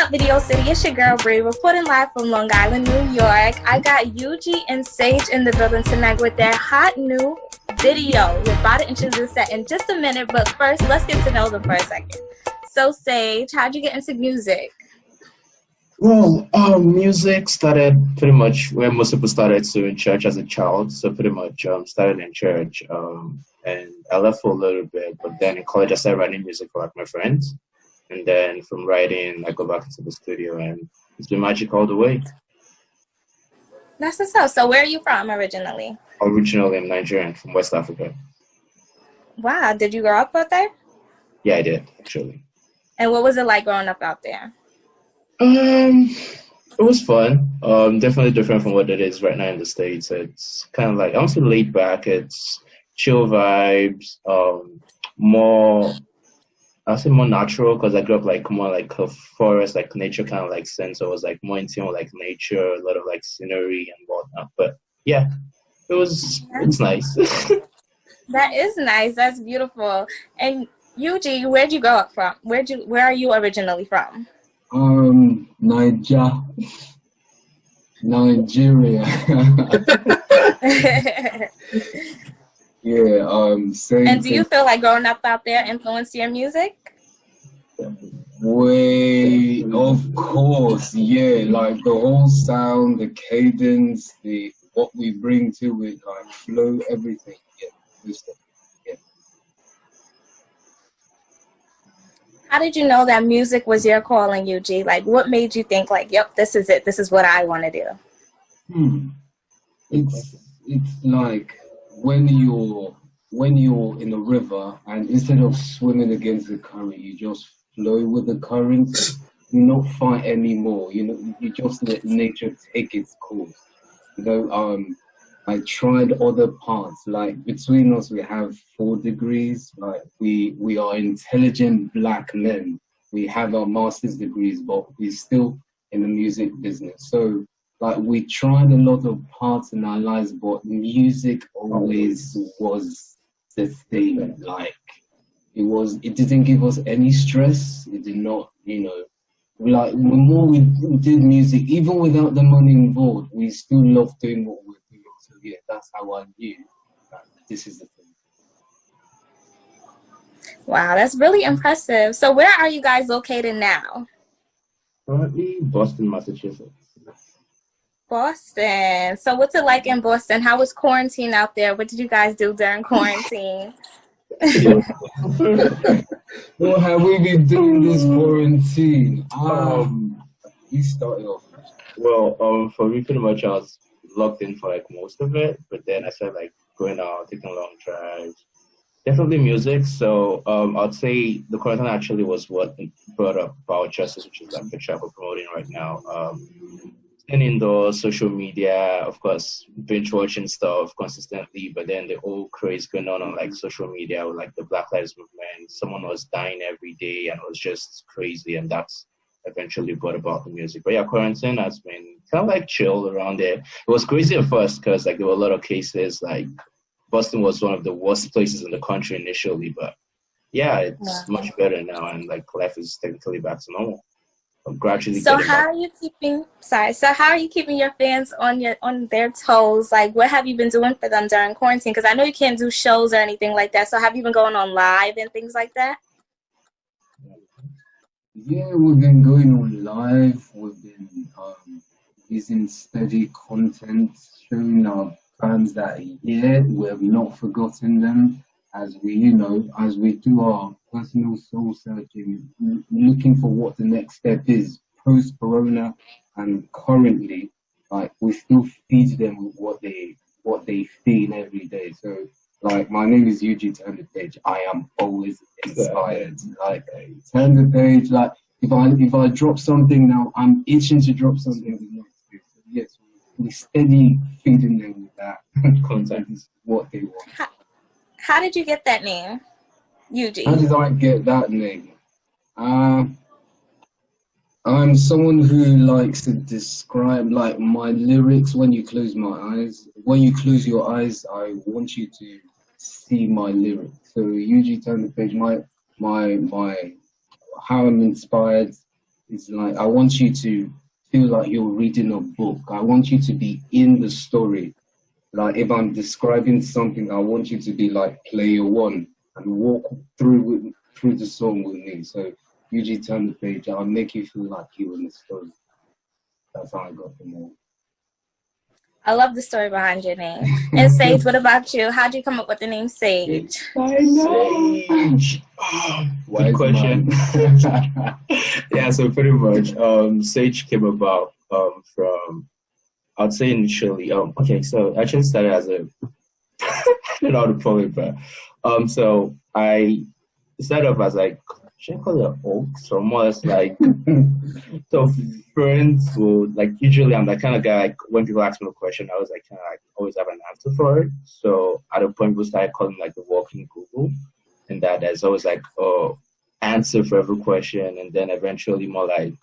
up, Video City? It's your girl, Bree, reporting live from Long Island, New York. I got Eugene and Sage in the building tonight with their hot new video. We're about to introduce that in just a minute, but first, let's get to know them for a second. So, Sage, how'd you get into music? Well, music started pretty much where most people started, so in church as a child. So pretty much started in church, and I left for a little bit, but then in college I started writing music for like my friends. And then from writing, I go back into the studio, and it's been magic all the way. That's what's up. So where are you from originally? Originally, I'm Nigerian, from West Africa. Wow. Did you grow up out there? Yeah, I did, actually. And what was it like growing up out there? It was fun. Definitely different from what it is right now in the States. It's kind of like, honestly, laid back. It's chill vibes, more... I'll say more natural because I grew up like more like a forest, like nature kind of like sense. So I was like more in tune with like nature, a lot of like scenery and whatnot. But yeah, it's nice. That is nice. That's beautiful. And Eugene, where'd you grow up from? Where are you originally from? Nigeria. Yeah, same And do you feel like growing up out there influenced your music? way, of course, yeah, like the whole sound, the cadence, what we bring to it, like flow, everything, yeah, this stuff, yeah. How did you know that music was your calling, Eugene? Like, what made you think like, yep, this is it, this is what I want to do? It's like when you're in a river and instead of swimming against the current, you just flow with the current. You not fight anymore. You know, you just let nature take its course. You know, I tried other parts. Like between us, we have 4 degrees. Like we are intelligent black men. We have our master's degrees, but we're still in the music business. So like we tried a lot of parts in our lives, but music always was the thing. Like it didn't give us any stress. It did not, you know, like the more we did music, even without the money involved, we still loved doing what we're doing. So yeah, that's how I knew that this is the thing. Wow, that's really impressive. So where are you guys located now? Currently, Boston, Massachusetts. Boston. So what's it like in Boston? How was quarantine out there? What did you guys do during quarantine? What have we been doing this quarantine? You started off. Well, for me, pretty much I was locked in for like most of it, but then I started like going out, taking long drives. Definitely music. So I'd say the quarantine actually was what brought up Power Justice, which is like the track we're promoting right now. And indoors, social media, of course, binge watching stuff consistently, but then the whole craze going on like social media with like the Black Lives Movement. Someone was dying every day and it was just crazy, and that's eventually brought about the music. But yeah, quarantine has been kind of like chill around there. It was crazy at first because like there were a lot of cases. Like Boston was one of the worst places in the country initially, but yeah, it's much better now, and like life is technically back to normal. Gradually. So how are you keeping your fans on their toes? Like, what have you been doing for them during quarantine? Because I know you can't do shows or anything like that. So have you been going on live and things like that? Yeah, we've been going on live. We've been using steady content, showing our fans that we have not forgotten them. As we do our personal soul searching, looking for what the next step is post-corona, and currently, like we still feed them with what they feel every day. So, like my name is UGTurnThePage. I am always inspired. Like turn the page. Like if I drop something now, I'm itching to drop something the next day. So yes, we steady feeding them with that content is what they want. How did you get that name, Eugene? How did I get that name? I'm someone who likes to describe like my lyrics when you close my eyes. When you close your eyes, I want you to see my lyrics. So UGTurnThePage, my how I'm inspired It's like I want you to feel like you're reading a book. I want you to be in the story. Like if I'm describing something, I want you to be like player one and walk through the song with me. So UG turn the page. I'll make you feel like you're in the story. That's how I got the name. I love the story behind your name. And Sage, what about you? How'd you come up with the name Sage? I know. Sage. Oh, good question. Yeah, so pretty much, Sage came about from, I'd say initially, okay, so I actually started as a, I don't know how to call it, but, so I started off as like, should I call it oaks, or more or less like, so friends would, like, usually I'm that kind of guy, like, when people ask me a question, I was like, kind of like, always have an answer for it. So at a point, we started calling like the walking Google, and that there's always like, answer for every question, and then eventually more like,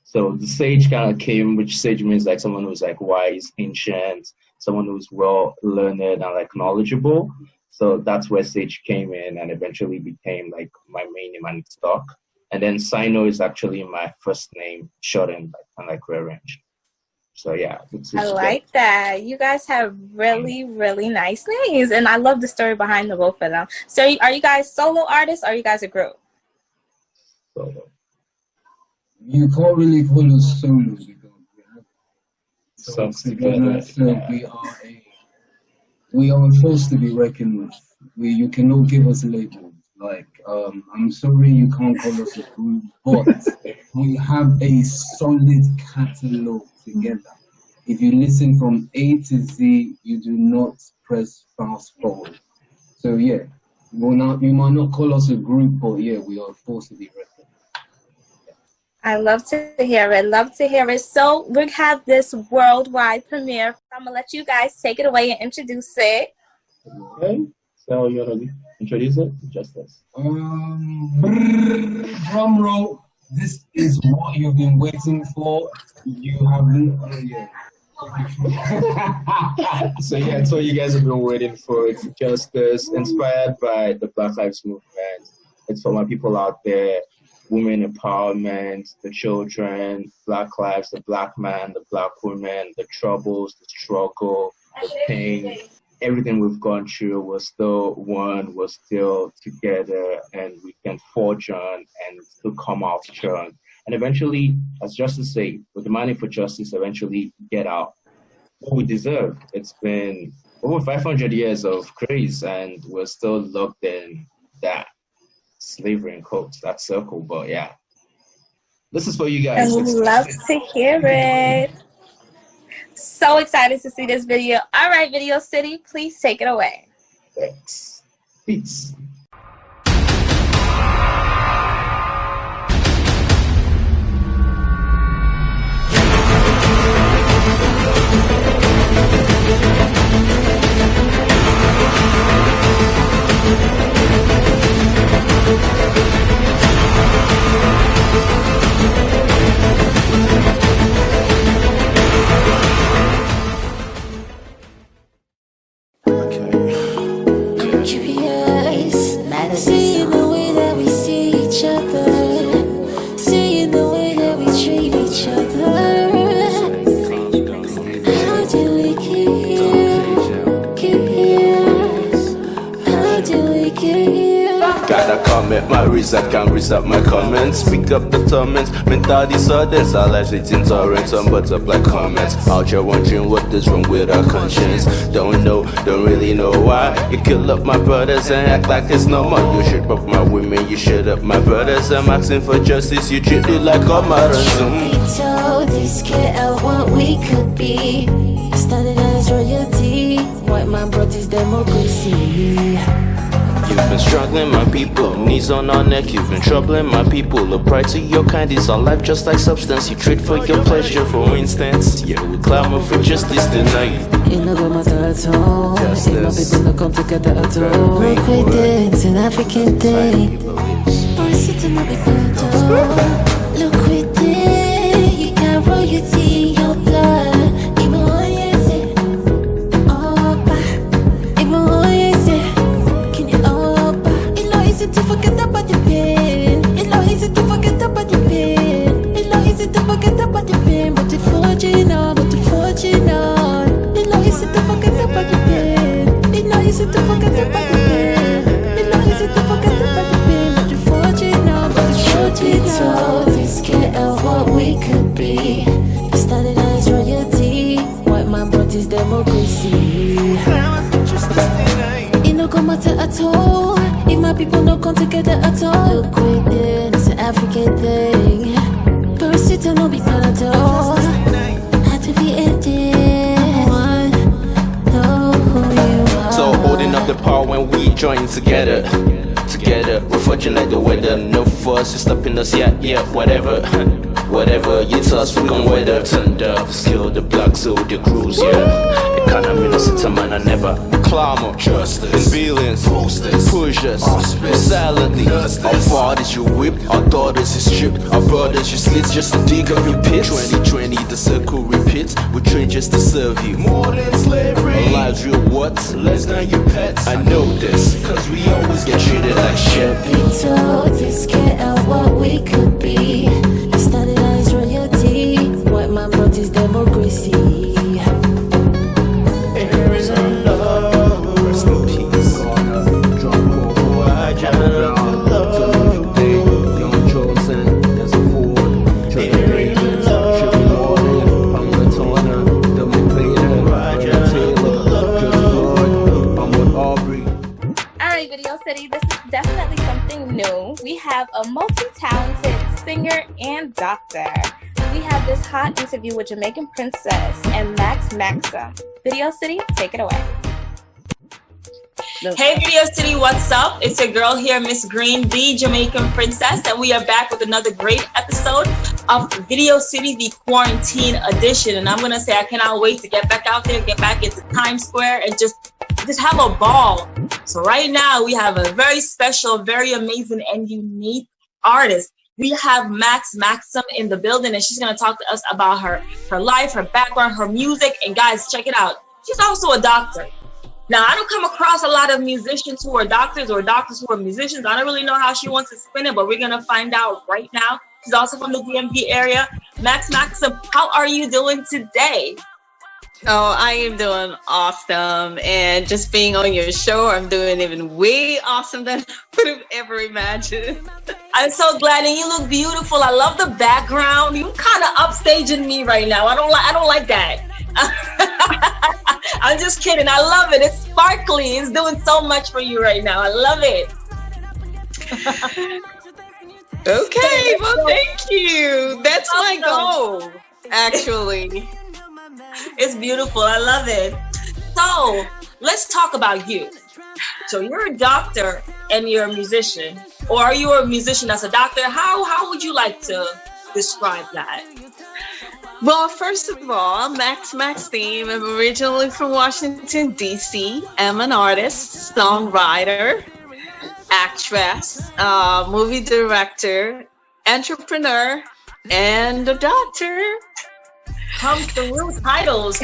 so the sage kind of came, which sage means like someone who's like wise, ancient, someone who's well learned and like knowledgeable. So that's where Sage came in and eventually became like my main name and stock. And then Signo is actually my first name, shortened, like, kind of like rearranged. So yeah. I like that. You guys have really, really nice names. And I love the story behind the both of them. So are you guys solo artists or are you guys a group? Solo. You can't really call us solo because we have Songs together. together. So we are forced to be reckoned with. You cannot give us labels. Like, I'm sorry you can't call us a group, but we have a solid catalog together. If you listen from A to Z, you do not press fast forward. So yeah, you might not call us a group, but yeah, we are forced to be reckoned. I love to hear it. Love to hear it. So we have this worldwide premiere. I'm gonna let you guys take it away and introduce it. Okay. So you want to introduce it? Just this. Drum roll. This is what you've been waiting for. You haven't. So yeah, it's what you guys have been waiting for. It's justice, inspired by the Black Lives Movement. It's for my people out there. Women empowerment, the children, Black lives, the Black man, the Black woman, the troubles, the struggle, the pain, everything we've gone through. We're still one, we're still together, and we can forge on and still come out strong. And eventually, as justice say, we're demanding for justice, eventually get out what we deserve. It's been over 500 years of craze, and we're still locked in that slavery in quotes, that circle. But yeah, this is for you guys. I love to hear it. So excited to see this video. All right, Video City, please take it away. Thanks. Peace. My reset can't reset my comments. Speak up the torments, mental disorders. I'll it in torrents and butterfly comments. Out here wondering what is wrong with our conscience. Don't know, don't really know why. You kill up my brothers and act like it's normal. You shoot up my women, you shoot up my brothers. I'm asking for justice, you treat it like a Mazzim. We told this kid out what we could be. Started as royalty. White man brought his democracy. You've been struggling, my people, knees on our neck. You've been troubling, my people. A pride to your kind is our life, just like substance. You trade for your pleasure, for instance. Yeah, we clamor for justice tonight. You know go matter at all. If my people don't come together at all. Work with it, it's an African thing. Boys, it's not big deal. Look with it, you got royalty in your blood. To forget about the pain. It's not easy to forget about the pain. It's not people no come together at all. Look within, it's an African thing. Parasita no be fun at all. Had to be ended. Know who you are. So holding up the power when we join together. Together, we're forging like the weather. No fuss, it's stopping us, yeah, whatever. Whatever you tell us, we gon' weather. Turned up, skill the black soul, the cruise, yeah. Economy, no sit a man, I never clamor. Justice, in billions, push us, silently. Our fathers you whip, our daughters you strip, our brothers you slit just to dig up your pits. 2020, the circle repeats. We train just to serve you. More than slavery. Our lives real what? Less than your pets. I know this, cause we always get treated like shit. Be told you scared of what we could be. You started as royalty. White man brought his democracy. There is a love, rest in peace. Alright, Video City, this is definitely something new. We have a multi-talented singer and doctor. We have this hot interview with Jamaican Princess and Max Maxim. Video City, take it away. Hey Video City, what's up? It's your girl here, Miss Green, the Jamaican Princess, and we are back with another great episode of Video City, the Quarantine Edition. And I'm gonna say I cannot wait to get back out there, get back into Times Square, and just have a ball. So right now we have a very special, very amazing, and unique artist. We have Max Maxim in the building, and she's gonna talk to us about her life, her background, her music. And guys, check it out. She's also a doctor. Now, I don't come across a lot of musicians who are doctors or doctors who are musicians. I don't really know how she wants to spin it, but we're gonna find out right now. She's also from the DMV area. Max Maxim, how are you doing today? Oh, I am doing awesome. And just being on your show, I'm doing even way awesome than I would have ever imagined. I'm so glad, and you look beautiful. I love the background. You kind of upstaging me right now. I don't like that. I'm just kidding. I love it. It's sparkly. It's doing so much for you right now. I love it. Okay, well, thank you. That's my goal, actually. It's beautiful. I love it. So let's talk about you. So you're a doctor and you're a musician, or are you a musician as a doctor? How would you like to describe that? Well, first of all, Max Maxim. I'm originally from Washington, D.C. I'm an artist, songwriter, actress, movie director, entrepreneur, and a doctor. Come through titles.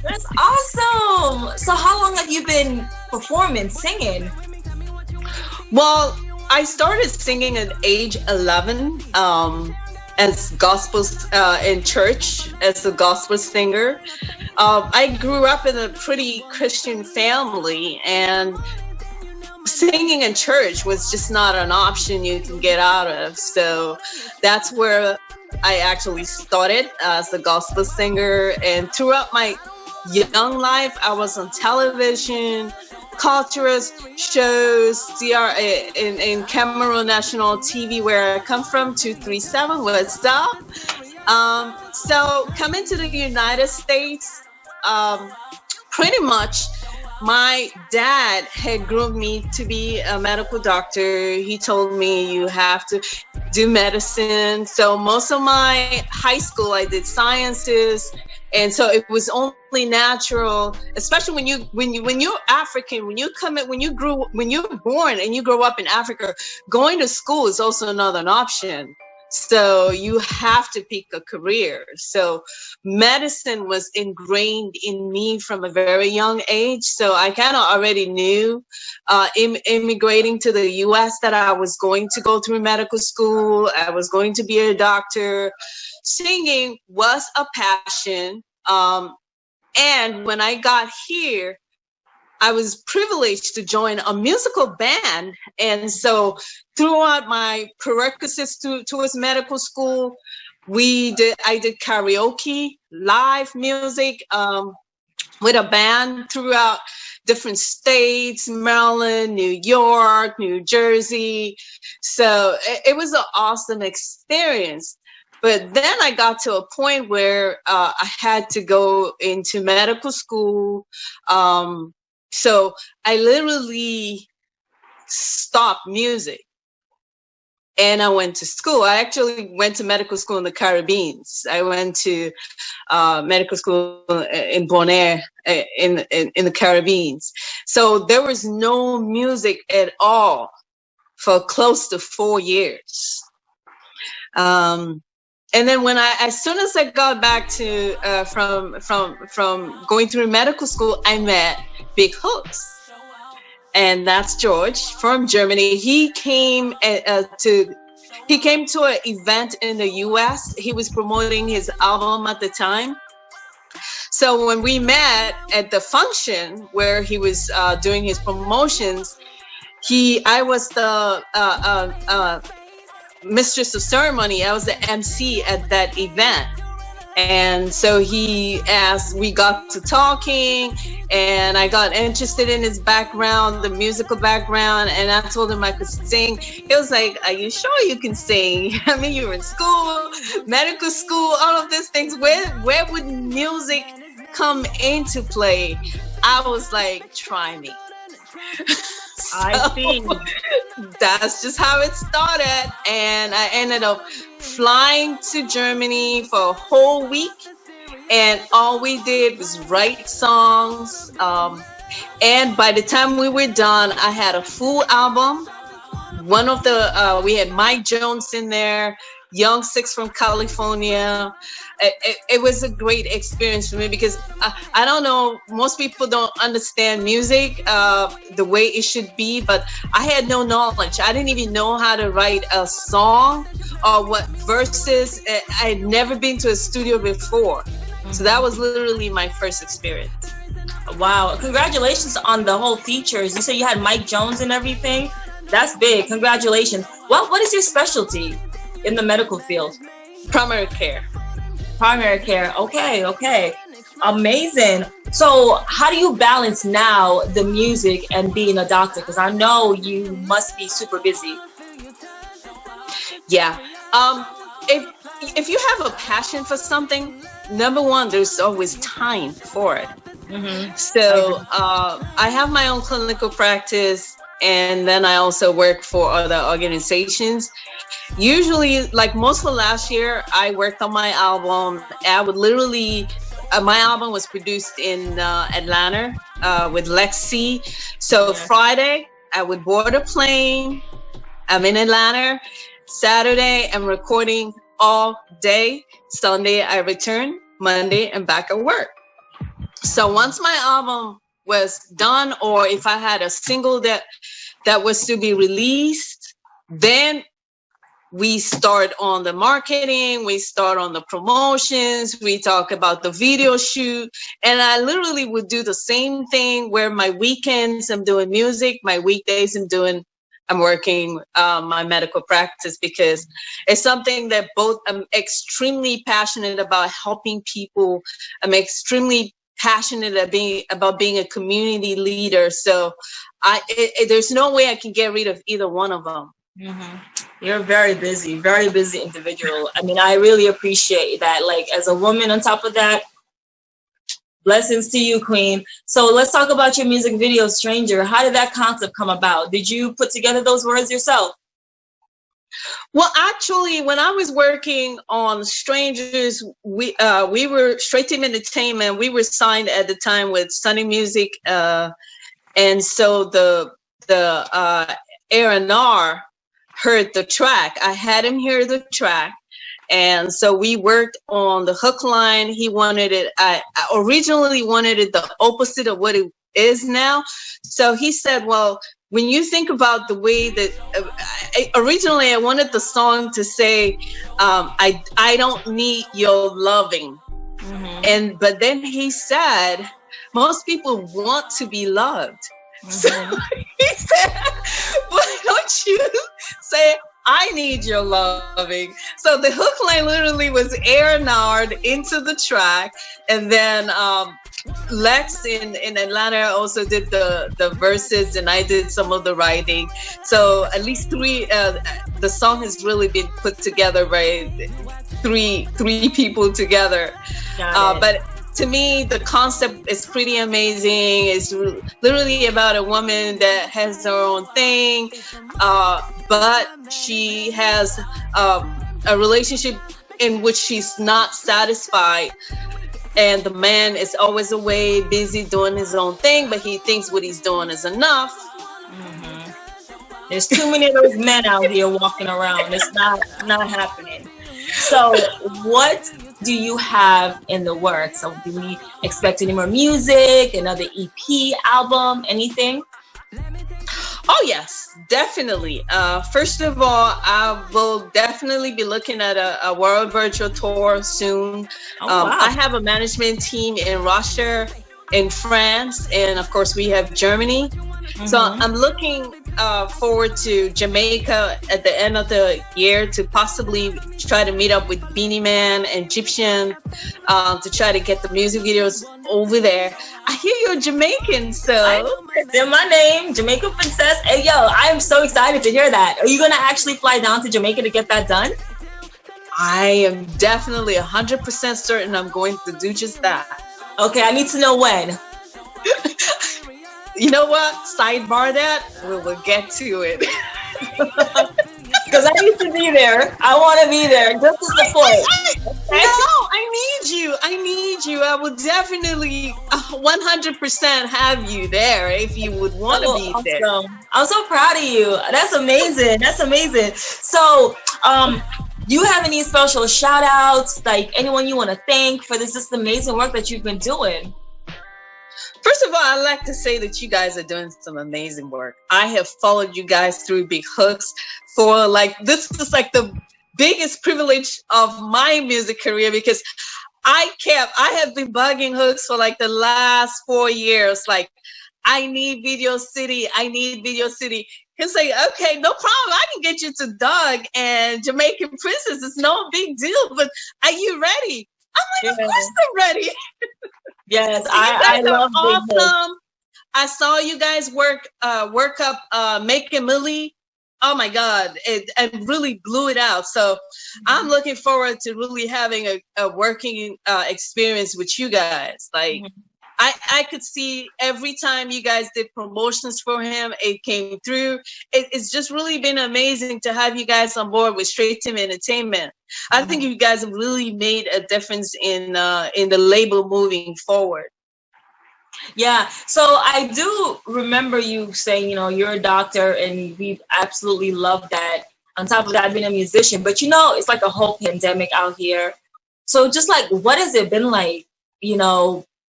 That's awesome. So how long have you been performing, singing? Well, I started singing at age 11 as gospels in church as a gospel singer. I grew up in a pretty Christian family, and singing in church was just not an option you can get out of. So that's where I actually started as a gospel singer. And throughout my young life, I was on television, cultural shows, in Cameroon National TV, where I come from, 237, what's up? So coming to the United States, pretty much my dad had groomed me to be a medical doctor. He told me you have to do medicine. So most of my high school, I did sciences. And so it was only natural, especially when you're African, when you're born and you grow up in Africa, going to school is also not an option. So you have to pick a career. So medicine was ingrained in me from a very young age. So I kind of already knew immigrating to the US that I was going to go through medical school. I was going to be a doctor. Singing was a passion. And when I got here, I was privileged to join a musical band. And so throughout my prerequisites towards medical school, I did karaoke, live music, with a band throughout different states, Maryland, New York, New Jersey. So it was an awesome experience. But then I got to a point where I had to go into medical school. So I literally stopped music. And I went to school. I actually went to medical school in the Caribbean. I went to medical school in Bonaire in the Caribbean. So there was no music at all for close to 4 years. And then as soon as I got back to from going through medical school, I met Big Hooks. And that's George from Germany. He came to an event in the US. He was promoting his album at the time. So when we met at the function where he was doing his promotions, I was the mistress of ceremony. I was the MC at that event. And so he asked, we got to talking, and I got interested in his background, the musical background, and I told him I could sing. He was like, are you sure you can sing? I mean, you were in school, medical school, all of these things. Where would music come into play? I was like, try me. I see. That's just how it started. And I ended up flying to Germany for a whole week. And all we did was write songs. And by the time we were done, I had a full album. One of we had Mike Jones in there, Young Six from California. It was a great experience for me because I don't know, most people don't understand music the way it should be, but I had no knowledge. I didn't even know how to write a song or what verses. I had never been to a studio before. So that was literally my first experience. Wow. Congratulations on the whole features. You said you had Mike Jones and everything. That's big. Congratulations. What is your specialty in the medical field? Primary care. Primary care. Okay. Amazing. So how do you balance now the music and being a doctor? Because I know you must be super busy. Yeah. If you have a passion for something, number one, there's always time for it. Mm-hmm. So I have my own clinical practice, and then I also work for other organizations. Usually, like most of last year, I worked on my album. I would literally, my album was produced in Atlanta with Lexi. So Friday, I would board a plane. I'm in Atlanta. Saturday, I'm recording all day. Sunday, I return. Monday, I'm back at work. So once my album was done, or if I had a single that was to be released, then we start on the marketing, we start on the promotions, we talk about the video shoot. And I literally would do the same thing where my weekends I'm doing music, my weekdays I'm working my medical practice, because it's something that both I'm extremely passionate about helping people. I'm extremely passionate about being a community leader. So there's no way I can get rid of either one of them. Mm-hmm. You're a very busy individual. I mean, I really appreciate that. Like, as a woman on top of that, blessings to you, Queen. So let's talk about your music video, Stranger. How did that concept come about? Did you put together those words yourself? Well, actually, when I was working on Strangers, we were Straight Team Entertainment. We were signed at the time with Sunny Music, and so the A&R heard the track. I had him hear the track, and so we worked on the hook line. He wanted it. I originally wanted it the opposite of what it is now. So he said, "Well, when you think about the way that originally I wanted the song to say, I don't need your loving." Mm-hmm. But then he said, most people want to be loved. Mm-hmm. So he said, why don't you say, I need your loving? So the hook line literally was A&R'd into the track. And then Lex in Atlanta also did the verses, and I did some of the writing. So at least three. The song has really been put together by three people together. But to me, the concept is pretty amazing. It's literally about a woman that has her own thing, but she has a relationship in which she's not satisfied. And the man is always away, busy doing his own thing, but he thinks what he's doing is enough. Mm-hmm. There's too many of those men out here walking around. It's not happening. So what do you have in the works? So do we expect any more music, another EP, album, anything? Oh, yes, definitely. First of all, I will definitely be looking at a world virtual tour soon. Oh, wow. I have a management team in Russia, in France, and of course we have Germany. Mm-hmm. So I'm looking forward to Jamaica at the end of the year to possibly try to meet up with Beanie Man and Egyptian to try to get the music videos over there. I hear you're Jamaican, so it's in my name, Jamaican Princess. Hey, yo, I am so excited to hear that. Are you gonna actually fly down to Jamaica to get that done? I am definitely 100% certain I'm going to do just that. Okay, I need to know when. You know what? Sidebar that. We'll get to it. Because I need to be there. I want to be there just to support. No, I need you. I will definitely 100% have you there if you would want to be there. I'm so proud of you. That's amazing. So, do you have any special shout outs, like anyone you want to thank for this amazing work that you've been doing? First of all, I'd like to say that you guys are doing some amazing work. I have followed you guys through Big Hooks for this is like the biggest privilege of my music career, because I have been bugging Hooks for like the last 4 years. Like, I need Video City. He's like, okay, no problem. I can get you to Doug and Jamaican Princess. It's no big deal, but are you ready? I'm like, of course I'm ready. Yes, I love awesome. I saw you guys work up Making Millie. Oh my God, it really blew it out. So I'm looking forward to really having a working experience with you guys. Like, I could see every time you guys did promotions for him, it came through. It's just really been amazing to have you guys on board with Straight Team Entertainment. I think you guys have really made a difference in the label moving forward. Yeah, so I do remember you saying, you're a doctor, and we absolutely love that. On top of that, being a musician, but it's like a whole pandemic out here. So just like, what has it been like,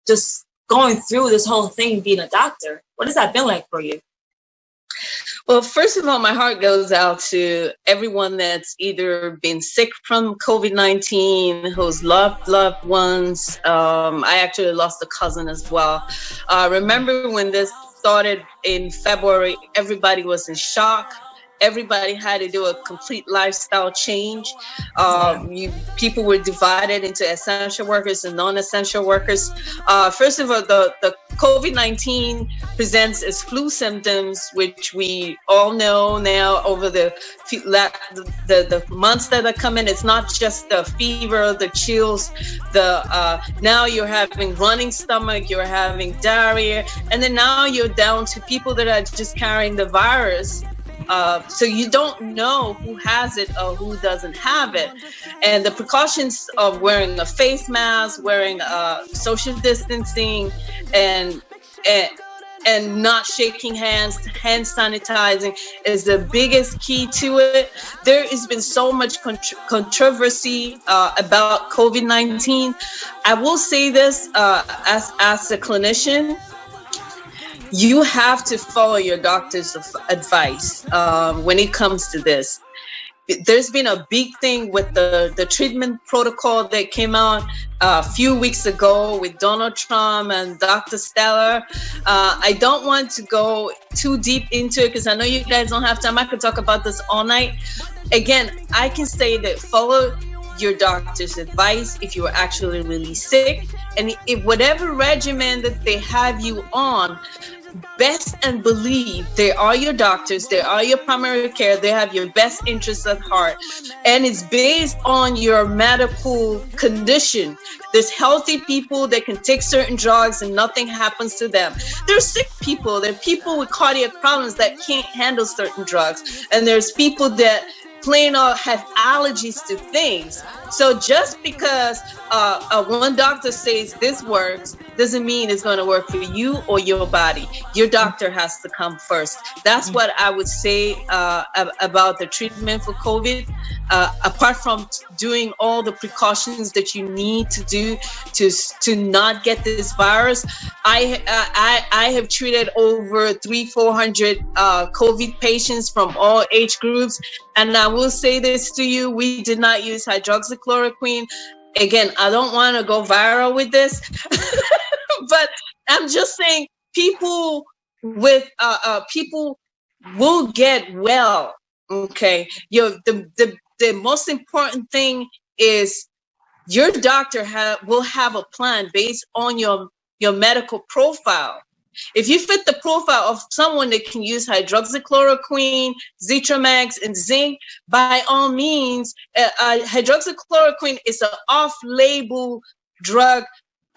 just going through this whole thing, being a doctor? What has that been like for you? Well, first of all, my heart goes out to everyone that's either been sick from COVID-19, who's loved ones. I actually lost a cousin as well. Remember when this started in February, everybody was in shock. Everybody had to do a complete lifestyle change. People were divided into essential workers and non-essential workers. First of all, the COVID-19 presents as flu symptoms, which we all know now over the months that are coming. It's not just the fever, the chills. Now you're having running stomach, you're having diarrhea, and then now you're down to people that are just carrying the virus. So you don't know who has it or who doesn't have it. And the precautions of wearing a face mask, wearing social distancing, and not shaking hands, hand sanitizing is the biggest key to it. There has been so much controversy about COVID-19. I will say this as a clinician, you have to follow your doctor's advice when it comes to this. There's been a big thing with the treatment protocol that came out a few weeks ago with Donald Trump and Dr. Stella. I don't want to go too deep into it because I know you guys don't have time. I could talk about this all night. Again, I can say that follow your doctor's advice if you're actually really sick. And if whatever regimen that they have you on, best and believe they are your doctors, they are your primary care, they have your best interests at heart, and it's based on your medical condition. There's healthy people that can take certain drugs and nothing happens to them. There's sick people, there are people with cardiac problems that can't handle certain drugs, and there's people that plain old have allergies to things. So just because one doctor says this works doesn't mean it's going to work for you or your body. Your doctor has to come first. That's what I would say about the treatment for COVID. Apart from doing all the precautions that you need to do to not get this virus, I have treated over 300-400 COVID patients from all age groups, and I will say this to you: we did not use hydroxychloroquine. Again, I don't want to go viral with this, but I'm just saying people with people will get well. Okay, the most important thing is your doctor will have a plan based on your medical profile. If you fit the profile of someone that can use hydroxychloroquine, Zithromax, and zinc, by all means, hydroxychloroquine is an off-label drug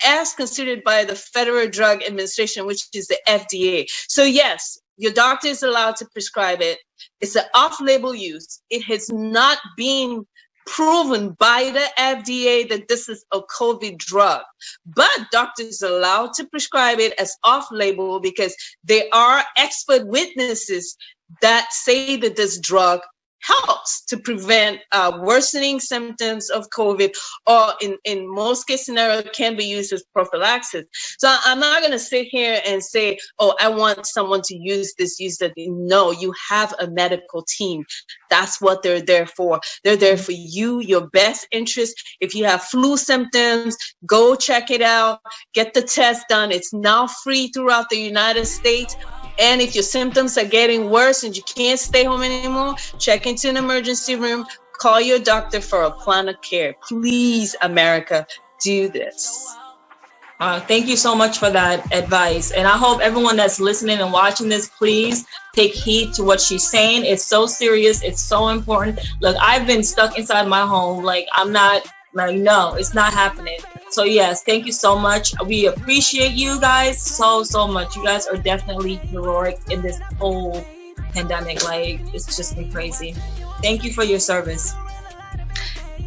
as considered by the Federal Drug Administration, which is the FDA. So yes, your doctor is allowed to prescribe it. It's an off-label use. It has not been proven by the FDA that this is a COVID drug, but doctors are allowed to prescribe it as off-label because there are expert witnesses that say that this drug helps to prevent worsening symptoms of COVID, or in most case scenario can be used as prophylaxis. So I'm not going to sit here and say, oh, I want someone to use that. No, you have a medical team. That's what they're there for. They're there for you, your best interest. If you have flu symptoms, go check it out, get the test done. It's now free throughout the United States. And if your symptoms are getting worse and you can't stay home anymore, check into an emergency room, call your doctor for a plan of care. Please, America, do this. Thank you so much for that advice. And I hope everyone that's listening and watching this, please take heed to what she's saying. It's so serious. It's so important. Look, I've been stuck inside my home. No, it's not happening. So yes, thank you so much. We appreciate you guys so much. You guys are definitely heroic in this whole pandemic. It's just been crazy. Thank you for your service.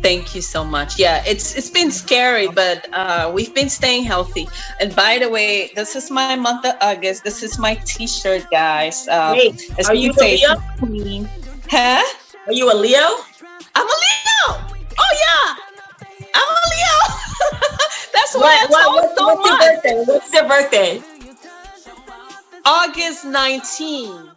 Thank you so much. Yeah, it's been scary, but we've been staying healthy. And by the way, this is my month of August. This is my t-shirt, guys. Wait, are you a Leo? Huh? Are you a Leo? I'm a Leo. Oh yeah, I'm a Leo. That's why what's your birthday? August 19.